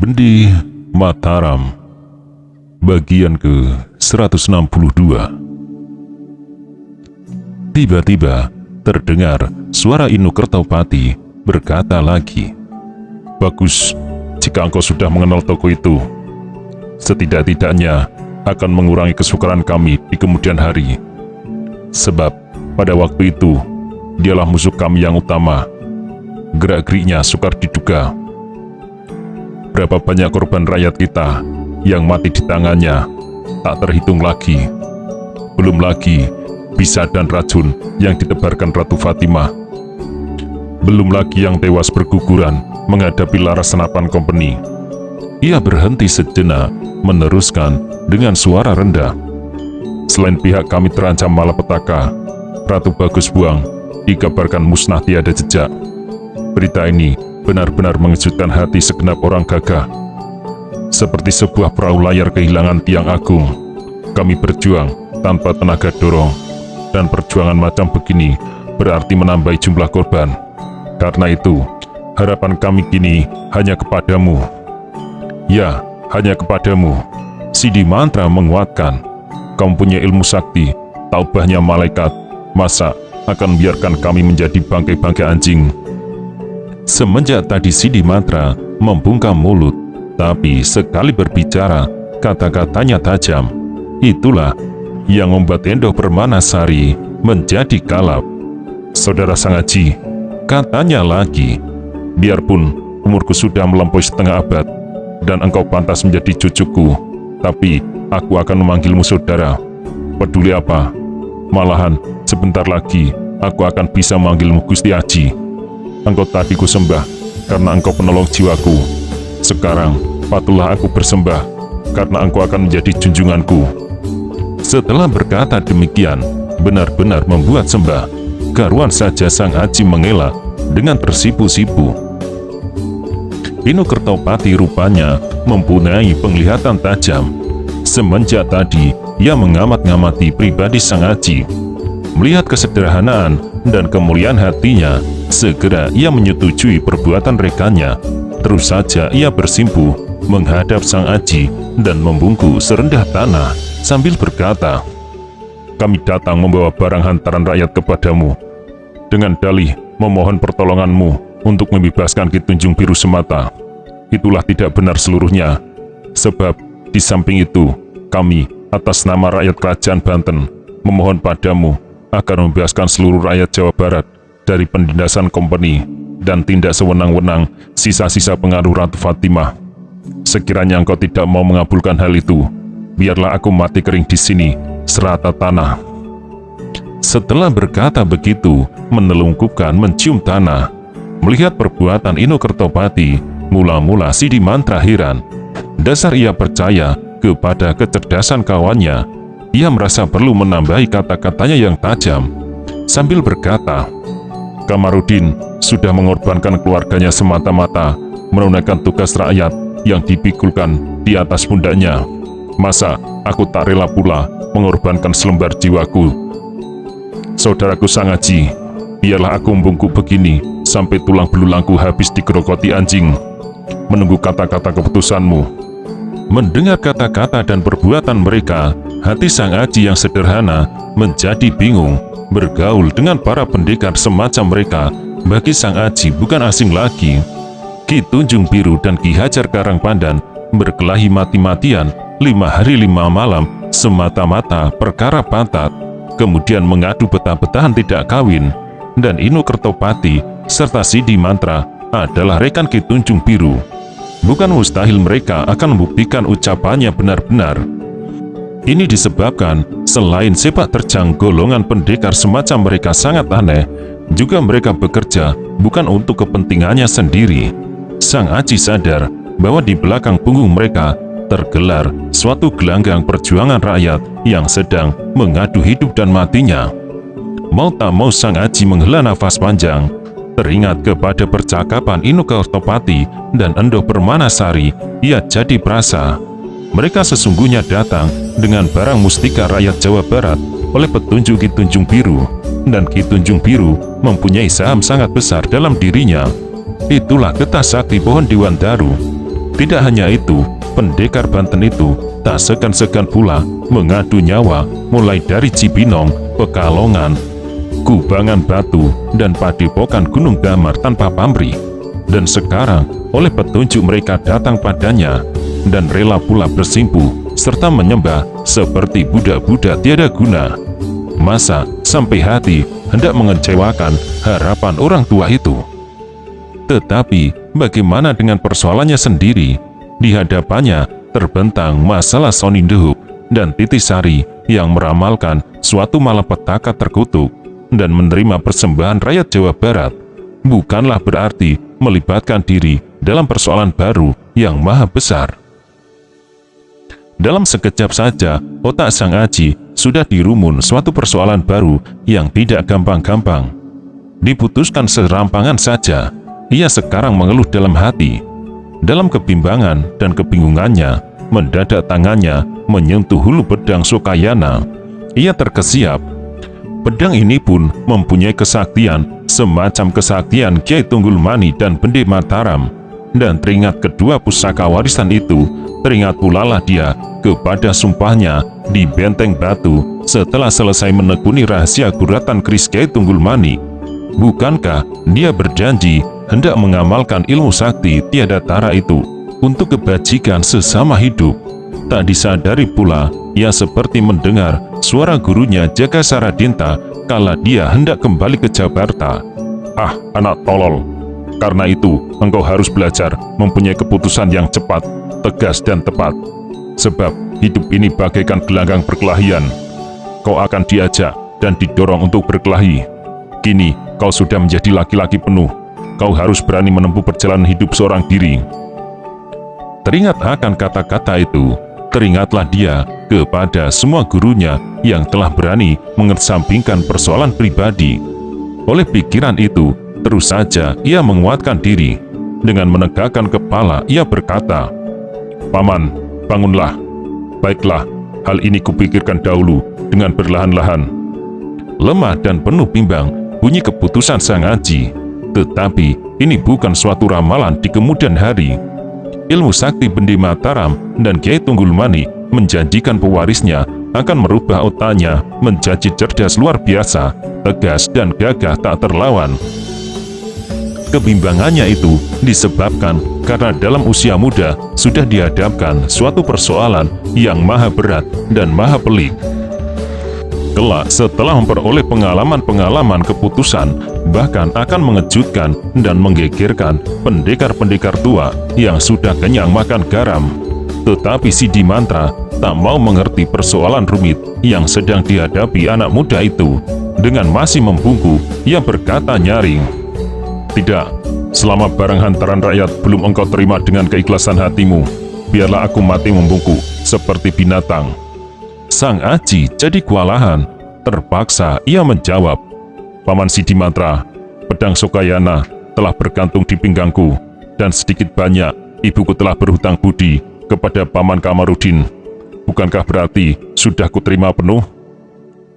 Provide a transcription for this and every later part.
Bendi Mataram, bagian ke-162. Tiba-tiba terdengar suara Inu Kertopati berkata lagi, "Bagus, jika engkau sudah mengenal toko itu. Setidak-tidaknya akan mengurangi kesukaran kami di kemudian hari. Sebab pada waktu itu, dialah musuh kami yang utama. Gerak-geriknya sukar diduga. Berapa banyak korban rakyat kita yang mati di tangannya tak terhitung lagi. Belum lagi bisa dan racun yang ditebarkan Ratu Fatimah. Belum lagi yang tewas berguguran menghadapi laras senapan kompeni." Ia berhenti sejenak, meneruskan dengan suara rendah, "Selain pihak kami terancam malapetaka, Ratu Bagus Buang dikabarkan musnah tiada jejak. Berita ini benar-benar mengejutkan hati segenap orang gagah. Seperti sebuah perahu layar kehilangan tiang agung. Kami berjuang tanpa tenaga dorong, dan perjuangan macam begini berarti menambahi jumlah korban. Karena itu, harapan kami kini hanya kepadamu." "Ya, hanya kepadamu," Sidi Mantra menguatkan. "Kamu punya ilmu sakti, taubahnya malaikat. Masa akan biarkan kami menjadi bangkai-bangkai anjing?" Semenjak tadi Sidi Mantra membungkam mulut, tapi sekali berbicara, kata-katanya tajam. Itulah yang membuat Endo Permanasari menjadi kalap. "Saudara Sang Aji," katanya lagi, "biarpun umurku sudah melampaui setengah abad, dan engkau pantas menjadi cucuku, tapi aku akan memanggilmu saudara. Peduli apa? Malahan, sebentar lagi aku akan bisa memanggilmu Gusti Aji. Engkau tadi ku sembah karena engkau penolong jiwaku. Sekarang patutlah aku bersembah karena engkau akan menjadi junjunganku." Setelah berkata demikian, benar-benar membuat sembah, karuan saja Sang Aji mengelak dengan tersipu-sipu. Inu Kertopati rupanya mempunyai penglihatan tajam. Semenjak tadi ia mengamat-ngamati pribadi Sang Aji. Melihat kesederhanaan dan kemuliaan hatinya, segera ia menyetujui perbuatan rekannya. Terus saja ia bersimpuh menghadap Sang Aji dan membungkuk serendah tanah sambil berkata, "Kami datang membawa barang hantaran rakyat kepadamu, dengan dalih memohon pertolonganmu untuk membebaskan Ki Tunjung Biru semata. Itulah tidak benar seluruhnya, sebab di samping itu, kami atas nama rakyat Kerajaan Banten memohon padamu agar membebaskan seluruh rakyat Jawa Barat dari penindasan kompeni dan tindak sewenang-wenang sisa-sisa pengaruh Ratu Fatimah. Sekiranya engkau tidak mau mengabulkan hal itu, biarlah aku mati kering di sini serata tanah." Setelah berkata begitu, menelungkupkan mencium tanah. Melihat perbuatan Inu Kertopati, mula-mula Sidi Mantra heran. Dasar ia percaya kepada kecerdasan kawannya. Ia merasa perlu menambahi kata-katanya yang tajam. Sambil berkata, "Kamarudin sudah mengorbankan keluarganya semata-mata menunaikan tugas rakyat yang dipikulkan di atas pundaknya. Masa aku tak rela pula mengorbankan selembar jiwaku? Saudaraku Sang Aji, biarlah aku membungkuk begini sampai tulang belulangku habis digerogoti anjing, menunggu kata-kata keputusanmu." Mendengar kata-kata dan perbuatan mereka, hati Sang Aji yang sederhana menjadi bingung. Bergaul dengan para pendekar semacam mereka, bagi Sang Aji bukan asing lagi. Ki Tunjung Biru dan Ki Hajar Karangpandan berkelahi mati-matian 5 hari 5 malam semata-mata perkara pantat, kemudian mengadu betah-betahan tidak kawin. Dan Inu Kertopati serta Sidi Mantra adalah rekan Ki Tunjung Biru. Bukan mustahil mereka akan membuktikan ucapannya benar-benar. Ini disebabkan selain sepak terjang golongan pendekar semacam mereka sangat aneh, juga mereka bekerja bukan untuk kepentingannya sendiri. Sang Aji sadar bahwa di belakang punggung mereka tergelar suatu gelanggang perjuangan rakyat yang sedang mengadu hidup dan matinya. Mau tak mau Sang Aji menghela nafas panjang. Teringat kepada percakapan Inu Kertopati dan Endo Permanasari, ia jadi perasa mereka sesungguhnya datang dengan barang mustika rakyat Jawa Barat oleh petunjuk Ki Tunjung Biru. dan Ki Tunjung Biru mempunyai saham sangat besar dalam dirinya. Itulah getah sakti pohon Dewandaru. Tidak hanya itu, pendekar Banten itu tak segan-segan pula mengadu nyawa mulai dari Cibinong, Pekalongan, Kubangan Batu, dan Padepokan Gunung Damar tanpa pamrih. Dan sekarang oleh petunjuk mereka datang padanya dan rela pula bersimpuh serta menyembah seperti Buddha-Buddha tiada guna. Masa sampai hati hendak mengecewakan harapan orang tua itu? Tetapi bagaimana dengan persoalannya sendiri? Di hadapannya terbentang masalah Sonindehuk dan Titisari yang meramalkan suatu malapetaka terkutuk dan menerima persembahan rakyat Jawa Barat. Bukanlah berarti melibatkan diri dalam persoalan baru yang maha besar. Dalam sekejap saja, otak Sang Aji sudah dirumun suatu persoalan baru yang tidak gampang-gampang diputuskan serampangan saja. Ia sekarang mengeluh dalam hati. Dalam kebimbangan dan kebingungannya, mendadak tangannya menyentuh hulu pedang Sokayana. Ia terkesiap. Pedang ini pun mempunyai kesaktian semacam kesaktian Kiai Tunggul Mani dan Bende Mataram. Dan teringat kedua pusaka warisan itu, teringat pula lah dia kepada sumpahnya di Benteng Batu setelah selesai menekuni rahasia guratan keris Kiai Tunggul Mani. Bukankah dia berjanji hendak mengamalkan ilmu sakti tiada tara itu untuk kebajikan sesama hidup? Tak disadari pula, ia seperti mendengar suara gurunya Jaka Saradinta kala dia hendak kembali ke Jakarta. Ah, anak tolol. Karena itu, engkau harus belajar mempunyai keputusan yang cepat, tegas dan tepat. Sebab hidup ini bagaikan gelanggang perkelahian. Kau akan diajak dan didorong untuk berkelahi. Kini, kau sudah menjadi laki-laki penuh. Kau harus berani menempuh perjalanan hidup seorang diri. Teringat akan kata-kata itu, teringatlah dia kepada semua gurunya yang telah berani mengesampingkan persoalan pribadi. Oleh pikiran itu, terus saja ia menguatkan diri. Dengan menegakkan kepala, ia berkata, "Paman, bangunlah. Baiklah, hal ini kupikirkan dahulu dengan perlahan-lahan." Lemah dan penuh bimbang bunyi keputusan Sang Aji. Tetapi ini bukan suatu ramalan di kemudian hari. Ilmu sakti Bende Mataram dan Kiai Tunggul Mani menjanjikan pewarisnya akan merubah otaknya menjadi cerdas luar biasa, tegas dan gagah tak terlawan. Kebimbangannya itu disebabkan karena dalam usia muda sudah dihadapkan suatu persoalan yang maha berat dan maha pelik. Kelak setelah memperoleh pengalaman-pengalaman keputusan, bahkan akan mengejutkan dan menggegerkan pendekar-pendekar tua yang sudah kenyang makan garam. Tetapi si Dimantra tak mau mengerti persoalan rumit yang sedang dihadapi anak muda itu. Dengan masih membungkuk, ia berkata nyaring, "Tidak, selama barang hantaran rakyat belum engkau terima dengan keikhlasan hatimu, biarlah aku mati membungkuk seperti binatang." Sang Aji jadi kewalahan. Terpaksa ia menjawab, "Paman Sidi Mantra, pedang Sokayana telah bergantung di pinggangku, dan sedikit banyak ibuku telah berhutang budi kepada Paman Kamarudin. Bukankah berarti sudah kuterima penuh?"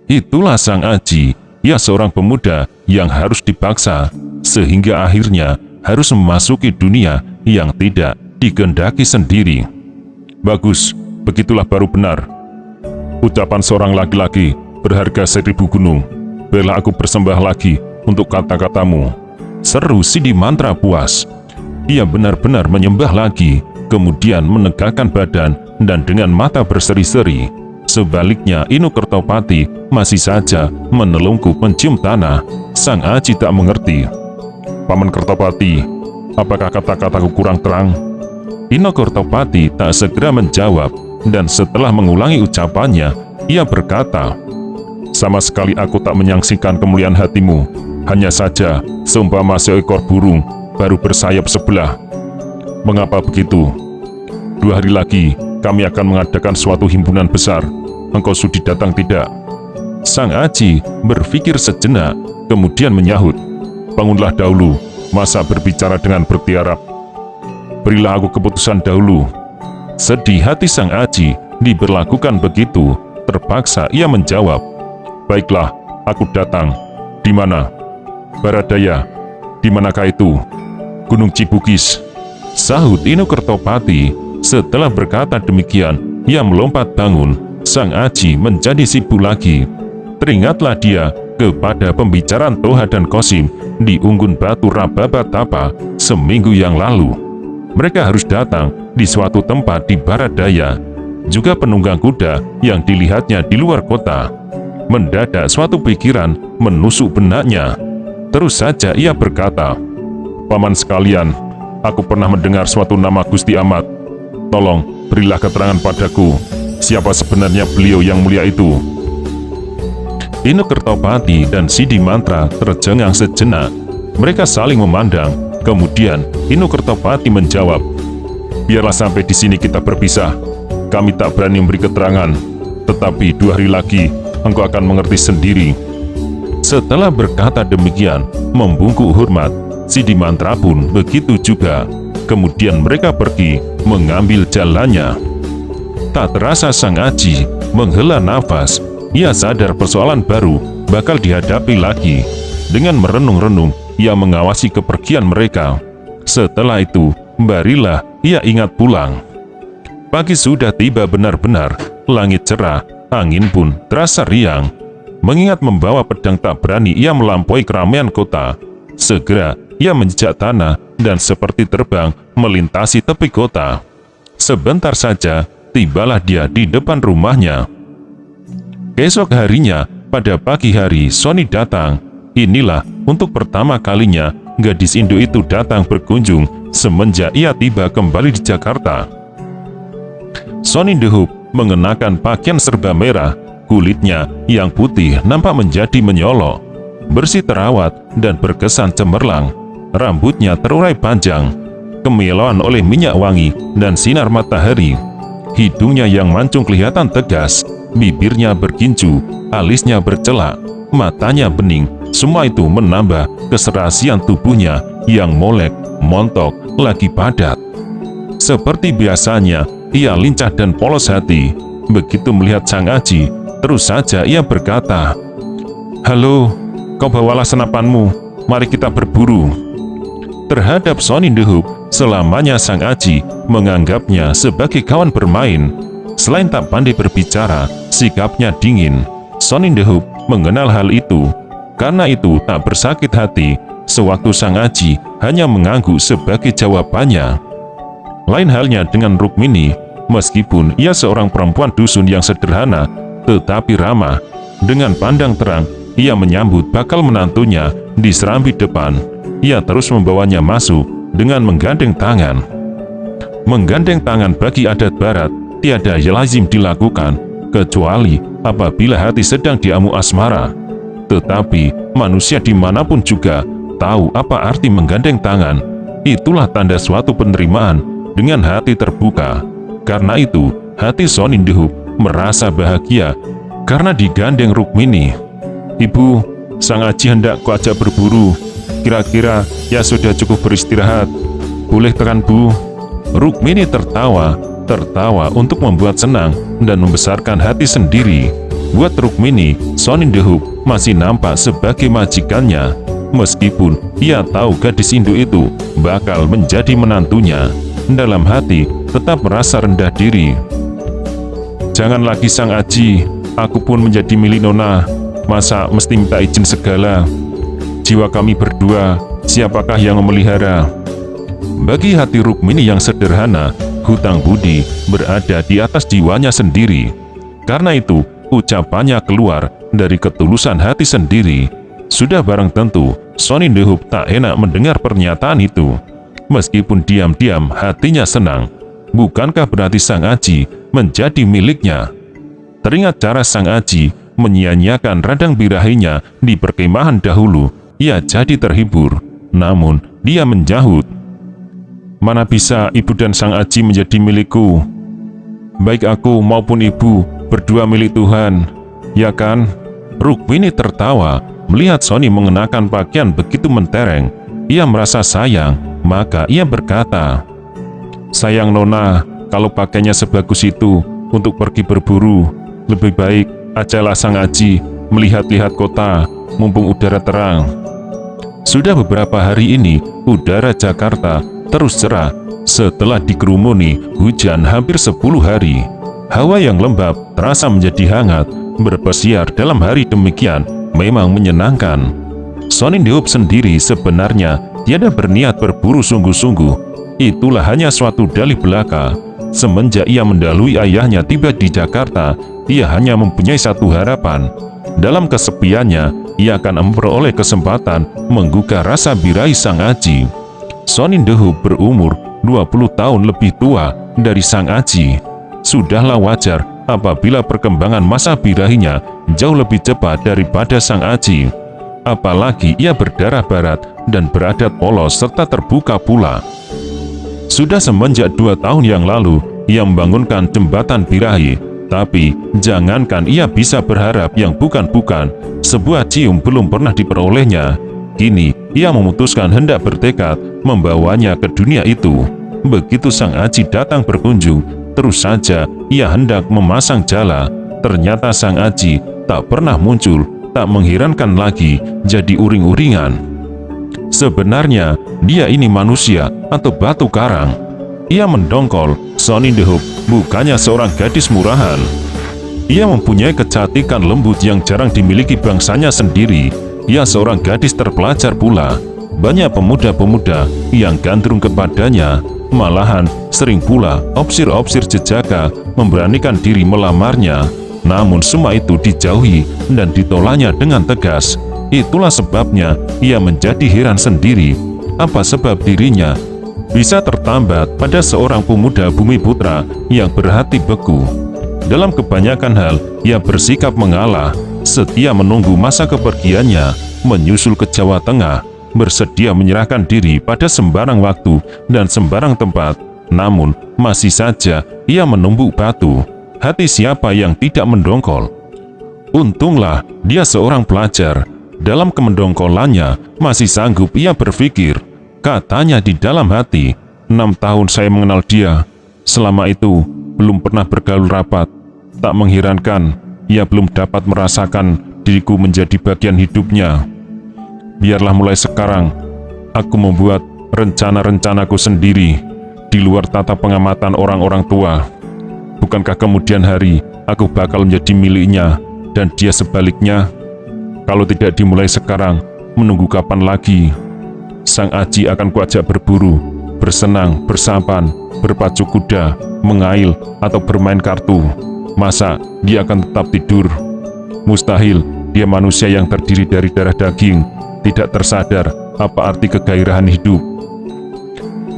Itulah Sang Aji. Ia seorang pemuda yang harus dipaksa, sehingga akhirnya harus memasuki dunia yang tidak dikehendaki sendiri. "Bagus, begitulah baru benar. Ucapan seorang laki-laki berharga 1000 gunung. Biarlah aku bersembah lagi untuk kata-katamu," seru Sidi Mantra puas. Ia benar-benar menyembah lagi, kemudian menegakkan badan dan dengan mata berseri-seri. Sebaliknya Inu Kertopati masih saja menelungkup mencium tanah. Sang Aji tak mengerti. "Paman Kertopati, apakah kata-kataku kurang terang?" Inu Kertopati tak segera menjawab, dan setelah mengulangi ucapannya, ia berkata, "Sama sekali aku tak menyaksikan kemuliaan hatimu. Hanya saja seumpama seekor burung baru bersayap sebelah." "Mengapa begitu?" "2 hari lagi kami akan mengadakan suatu himpunan besar. Engkau sudi datang tidak?" Sang Aji berpikir sejenak, kemudian menyahut, "Bangunlah dahulu, masa berbicara dengan bertiarap. Berilah aku keputusan dahulu." Sedih hati Sang Aji diberlakukan begitu. Terpaksa ia menjawab, "Baiklah, aku datang. Di mana? Barat daya. Di manakah itu? Gunung Cibugis, sahut Inu Kertopati. Setelah berkata demikian, ia melompat bangun. Sang Aji menjadi sibuk lagi. Teringatlah dia kepada pembicaraan Toha dan Kosim di Unggun Batu Rababatapa seminggu yang lalu. Mereka harus datang di suatu tempat di barat daya. Juga penunggang kuda yang dilihatnya di luar kota. Mendadak suatu pikiran menusuk benaknya. Terus saja ia berkata, "Paman sekalian, aku pernah mendengar suatu nama Gusti Amat. Tolong berilah keterangan padaku, siapa sebenarnya beliau yang mulia itu?" Inu Kertopati dan Sidi Mantra tercengang sejenak. Mereka saling memandang. Kemudian Inu Kertopati menjawab, "Biarlah sampai di sini kita berpisah. Kami tak berani memberi keterangan. Tetapi 2 hari lagi engkau akan mengerti sendiri." Setelah berkata demikian, membungkuk hormat, Sidi Mantra pun begitu juga. Kemudian mereka pergi mengambil jalannya. Tak terasa Sang Aji menghela nafas. Ia sadar persoalan baru bakal dihadapi lagi. Dengan merenung-renung, ia mengawasi kepergian mereka. Setelah itu, barulah ia ingat pulang. Pagi sudah tiba benar-benar, langit cerah, angin pun terasa riang. Mengingat membawa pedang tak berani ia melampaui keramaian kota. Segera ia menjejak tanah dan seperti terbang melintasi tepi kota. Sebentar saja, tibalah dia di depan rumahnya. Esok harinya, pada pagi hari, Sony datang. Inilah untuk pertama kalinya gadis Indo itu datang berkunjung semenjak ia tiba kembali di Jakarta. Sony Dehup mengenakan pakaian serba merah, kulitnya yang putih nampak menjadi menyolok, bersih terawat dan berkesan cemerlang. Rambutnya terurai panjang, kemeloan oleh minyak wangi dan sinar matahari. Hidungnya yang mancung kelihatan tegas, bibirnya berkincu, alisnya bercelak, matanya bening. Semua itu menambah keserasian tubuhnya yang molek, montok, lagi padat. Seperti biasanya, ia lincah dan polos hati. Begitu melihat Sang Aji, terus saja ia berkata, "Halo, kau bawalah senapanmu, mari kita berburu." Terhadap Sony Dehup, selamanya Sang Aji menganggapnya sebagai kawan bermain. Selain tak pandai berbicara, sikapnya dingin. Sony Dehup mengenal hal itu. Karena itu tak bersakit hati sewaktu Sang Aji hanya mengangguk sebagai jawabannya. Lain halnya dengan Rukmini. Meskipun ia seorang perempuan dusun yang sederhana, tetapi ramah. Dengan pandang terang, ia menyambut bakal menantunya di serambi depan. Ia terus membawanya masuk dengan menggandeng tangan. Menggandeng tangan bagi adat barat tiada yang lazim dilakukan, kecuali apabila hati sedang diamu asmara. Tetapi manusia dimanapun juga tahu apa arti menggandeng tangan. Itulah tanda suatu penerimaan dengan hati terbuka. Karena itu, hati Sony Dehup merasa bahagia karena digandeng Rukmini. "Ibu, Sang Aji hendak kuajak berburu. Kira-kira ya sudah cukup beristirahat. Boleh tekan, Bu?" Rukmini tertawa untuk membuat senang dan membesarkan hati sendiri. Buat Rukmini, Sony Dehup masih nampak sebagai majikannya. Meskipun ia tahu gadis Indo itu bakal menjadi menantunya, dalam hati tetap merasa rendah diri. "Jangan lagi Sang Aji, aku pun menjadi milik Nona. Masa mesti minta izin segala? Jiwa kami berdua, siapakah yang memelihara?" Bagi hati Rukmini yang sederhana, hutang budi berada di atas jiwanya sendiri. Karena itu, ucapannya keluar dari ketulusan hati sendiri. Sudah barang tentu, Sony Dehup tak enak mendengar pernyataan itu. Meskipun diam-diam hatinya senang. Bukankah berarti Sang Aji menjadi miliknya? Teringat cara Sang Aji menyia-nyiakan radang birahinya di perkemahan dahulu, ia jadi terhibur. Namun, dia menjahut, "Mana bisa ibu dan Sang Aji menjadi milikku? Baik aku maupun ibu berdua milik Tuhan, ya kan?" Rukmini tertawa melihat Sony mengenakan pakaian begitu mentereng. Ia merasa sayang, maka ia berkata, "Sayang Nona, kalau pakainya sebagus itu untuk pergi berburu, lebih baik ajalah Sang Aji melihat-lihat kota mumpung udara terang. Sudah beberapa hari ini, udara Jakarta terus cerah setelah dikerumuni hujan hampir 10 hari. Hawa yang lembab terasa menjadi hangat, berpesiar dalam hari demikian memang menyenangkan. Sonny Deop sendiri sebenarnya tiada berniat berburu sungguh-sungguh. Itulah hanya suatu dalih belaka. Semenjak ia mendahului ayahnya tiba di Jakarta, ia hanya mempunyai satu harapan. Dalam kesepiannya, ia akan memperoleh kesempatan menggugah rasa birahi Sang Aji. Sonny Deop berumur 20 tahun lebih tua dari Sang Aji. Sudahlah wajar apabila perkembangan masa birahinya jauh lebih cepat daripada Sang Aji. Apalagi ia berdarah barat dan beradat polos serta terbuka pula. Sudah semenjak 2 tahun yang lalu, ia membangunkan jembatan birahi. Tapi, jangankan ia bisa berharap yang bukan-bukan, sebuah cium belum pernah diperolehnya. Kini, ia memutuskan hendak bertekad membawanya ke dunia itu. Begitu Sang Aji datang berkunjung, terus saja ia hendak memasang jala. Ternyata Sang Aji tak pernah muncul, tak mengherankan lagi, jadi uring-uringan. Sebenarnya, dia ini manusia atau batu karang. Ia mendongkol, Sonny Deop bukannya seorang gadis murahan. Ia mempunyai kecantikan lembut yang jarang dimiliki bangsanya sendiri. Ia seorang gadis terpelajar pula. Banyak pemuda-pemuda yang gandrung kepadanya. Malahan sering pula opsir-opsir jejaka memberanikan diri melamarnya. Namun semua itu dijauhi dan ditolaknya dengan tegas. Itulah sebabnya ia menjadi heran sendiri. Apa sebab dirinya bisa tertambat pada seorang pemuda bumi putra yang berhati beku. Dalam kebanyakan hal, ia bersikap mengalah, setia menunggu masa kepergiannya, menyusul ke Jawa Tengah, bersedia menyerahkan diri pada sembarang waktu dan sembarang tempat. Namun, masih saja ia menumbuk batu. Hati siapa yang tidak mendongkol? Untunglah dia seorang pelajar. Dalam kemendongkolannya, masih sanggup ia berpikir. Katanya di dalam hati, 6 tahun saya mengenal dia. Selama itu, belum pernah bergaul rapat. Tak mengherankan, ia belum dapat merasakan diriku menjadi bagian hidupnya. Biarlah mulai sekarang, aku membuat rencana-rencanaku sendiri, di luar tata pengamatan orang-orang tua. Bukankah kemudian hari, aku bakal menjadi miliknya, dan dia sebaliknya? Kalau tidak dimulai sekarang, menunggu kapan lagi? Sang Aji akan kuajak berburu, bersenang, bersampan, berpacu kuda, mengail, atau bermain kartu. Masa dia akan tetap tidur? Mustahil, dia manusia yang terdiri dari darah daging, tidak tersadar apa arti kegairahan hidup.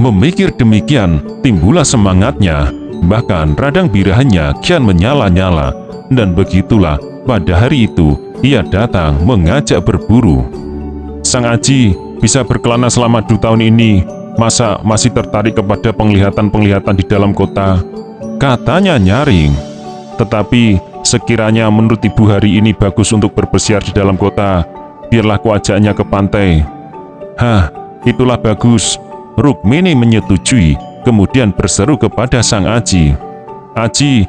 Memikir demikian, timbullah semangatnya, bahkan radang birahannya kian menyala-nyala. Dan begitulah, pada hari itu, ia datang mengajak berburu. Sang Aji bisa berkelana selama 2 tahun ini, masa masih tertarik kepada penglihatan-penglihatan di dalam kota? Katanya nyaring. Tetapi sekiranya menurut ibu hari ini bagus untuk berpesiar di dalam kota, biarlah ku ajaknya ke pantai. Hah, itulah bagus. Rukmini menyetujui, kemudian berseru kepada Sang Aji. Aji,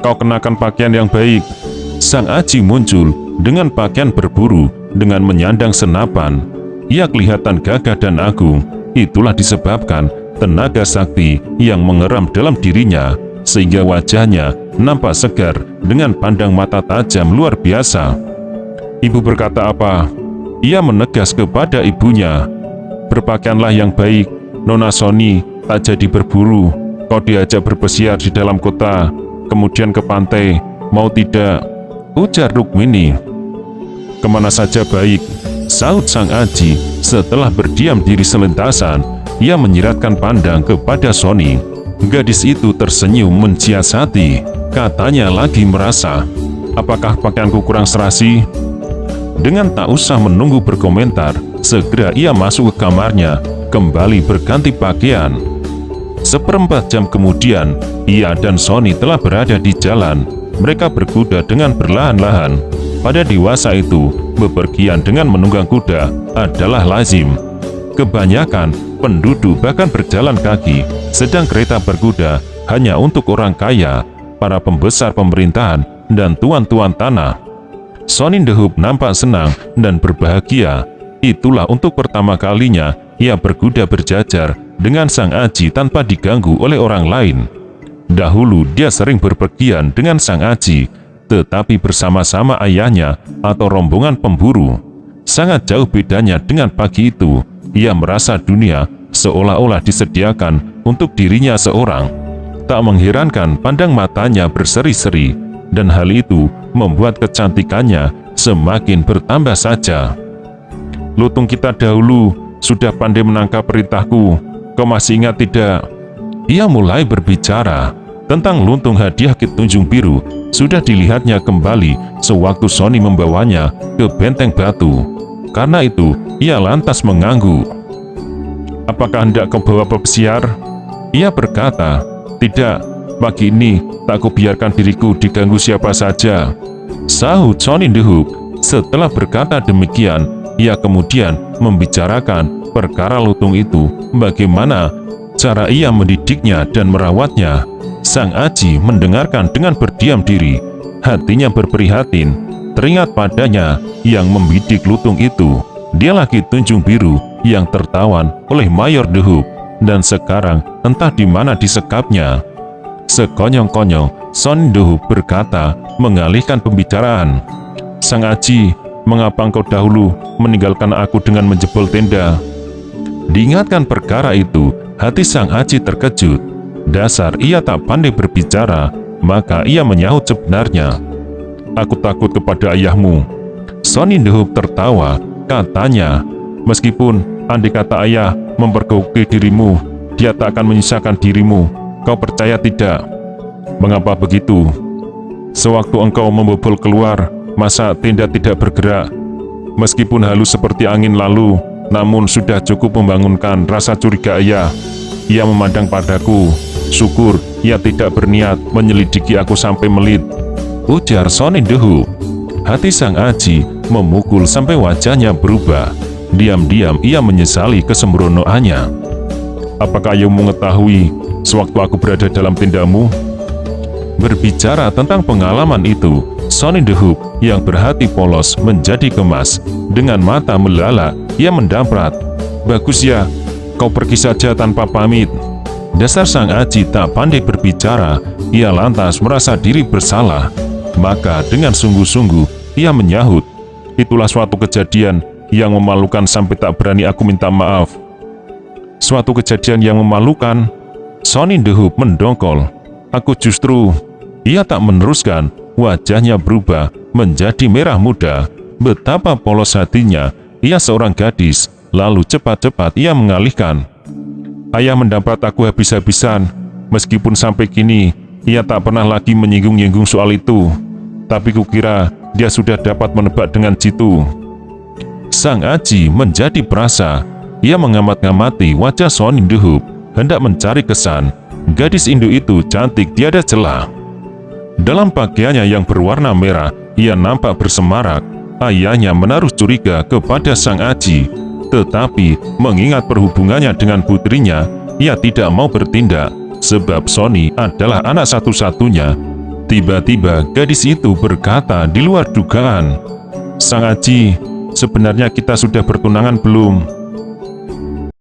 kau kenakan pakaian yang baik. Sang Aji muncul dengan pakaian berburu, dengan menyandang senapan. Ia kelihatan gagah dan agung. Itulah disebabkan tenaga sakti yang mengeram dalam dirinya, sehingga wajahnya nampak segar dengan pandang mata tajam luar biasa. Ibu berkata apa? Ia menegas kepada ibunya. Berpakaianlah yang baik, Nona Sonny tak jadi berburu. Kau diajak berpesiar di dalam kota, kemudian ke pantai. Mau tidak? Ujar Rukmini. Kemana saja baik, sahut Sang Aji. Setelah berdiam diri selentasan, ia menyiratkan pandang kepada Sonny. Gadis itu tersenyum mensiasati. Katanya lagi merasa, apakah pakaianku kurang serasi? Dengan tak usah menunggu berkomentar, segera ia masuk ke kamarnya, kembali berganti pakaian. 1/4 jam kemudian, ia dan Sonny telah berada di jalan. Mereka berkuda dengan perlahan-lahan. Pada dewasa itu, bepergian dengan menunggang kuda adalah lazim. Kebanyakan penduduk bahkan berjalan kaki, sedang kereta berkuda hanya untuk orang kaya, para pembesar pemerintahan, dan tuan-tuan tanah. Sonindehub nampak senang dan berbahagia. Itulah untuk pertama kalinya ia berkuda berjajar dengan Sang Aji tanpa diganggu oleh orang lain. Dahulu dia sering berpergian dengan Sang Aji, tetapi bersama-sama ayahnya atau rombongan pemburu. Sangat jauh bedanya dengan pagi itu. Ia merasa dunia seolah-olah disediakan untuk dirinya seorang. Tak mengherankan pandang matanya berseri-seri, dan hal itu membuat kecantikannya semakin bertambah saja. Lutung kita dahulu sudah pandai menangkap perintahku. Kau masih ingat tidak? Ia mulai berbicara tentang lutung hadiah Ki Tunjung Biru. Sudah dilihatnya kembali sewaktu Sony membawanya ke benteng batu. Karena itu, ia lantas mengangguk. Apakah hendak kau bawa pesiar? Ia berkata, tidak, pagi ini tak kubiarkan diriku diganggu siapa saja. Sahut Sonindehub. Setelah berkata demikian, ia kemudian membicarakan perkara lutung itu, bagaimana cara ia mendidiknya dan merawatnya. Sang Aji mendengarkan dengan berdiam diri, hatinya berprihatin, teringat padanya yang membidik lutung itu. Dia lagi Tunjung Biru yang tertawan oleh Mayor Dehub, dan sekarang entah di mana disekapnya. Sekonyong-konyong, Sonindehub berkata mengalihkan pembicaraan. Sang Aji, mengapa engkau dahulu meninggalkan aku dengan menjebol tenda? Diingatkan perkara itu, hati Sang Aji terkejut. Dasar ia tak pandai berbicara, maka ia menyahut sebenarnya. Aku takut kepada ayahmu. Sonindehub tertawa, katanya, meskipun andai kata ayah mempergoki dirimu, dia tak akan menyisakan dirimu. Kau percaya tidak? Mengapa begitu? Sewaktu engkau membobol keluar, masa tenda tidak bergerak? Meskipun halus seperti angin lalu, namun sudah cukup membangunkan rasa curiga ayah. Ia memandang padaku, syukur ia tidak berniat menyelidiki aku sampai melit, ujar Sonindehub. Hati Sang Aji memukul sampai wajahnya berubah. Diam-diam ia menyesali kesembronoannya. Apakah ayah mengetahui sewaktu aku berada dalam tendamu? Berbicara tentang pengalaman itu, Sonindehub yang berhati polos menjadi gemas. Dengan mata melalak, ia mendamprat. Bagus ya, kau pergi saja tanpa pamit. Dasar Sang Aji tak pandai berbicara, ia lantas merasa diri bersalah. Maka dengan sungguh-sungguh ia menyahut, itulah suatu kejadian yang memalukan sampai tak berani aku minta maaf. Suatu kejadian yang memalukan? Sonindehub mendongkol. Aku justru... Ia tak meneruskan, wajahnya berubah menjadi merah muda. Betapa polos hatinya, ia seorang gadis. Lalu cepat-cepat ia mengalihkan. Ayah mendamprat aku habis-habisan. Meskipun sampai kini, ia tak pernah lagi menyinggung-nyinggung soal itu. Tapi kukira dia sudah dapat menebak dengan jitu. Sang Aji menjadi perasa. Ia mengamat-ngamati wajah Sonindehub, hendak mencari kesan. Gadis Indo itu cantik tiada celah. Dalam pakaiannya yang berwarna merah, ia nampak bersemarak. Ayahnya menaruh curiga kepada Sang Aji, tetapi mengingat perhubungannya dengan putrinya, ia tidak mau bertindak, sebab Sony adalah anak satu-satunya. Tiba-tiba gadis itu berkata di luar dugaan, Sang Aji, sebenarnya kita sudah bertunangan belum?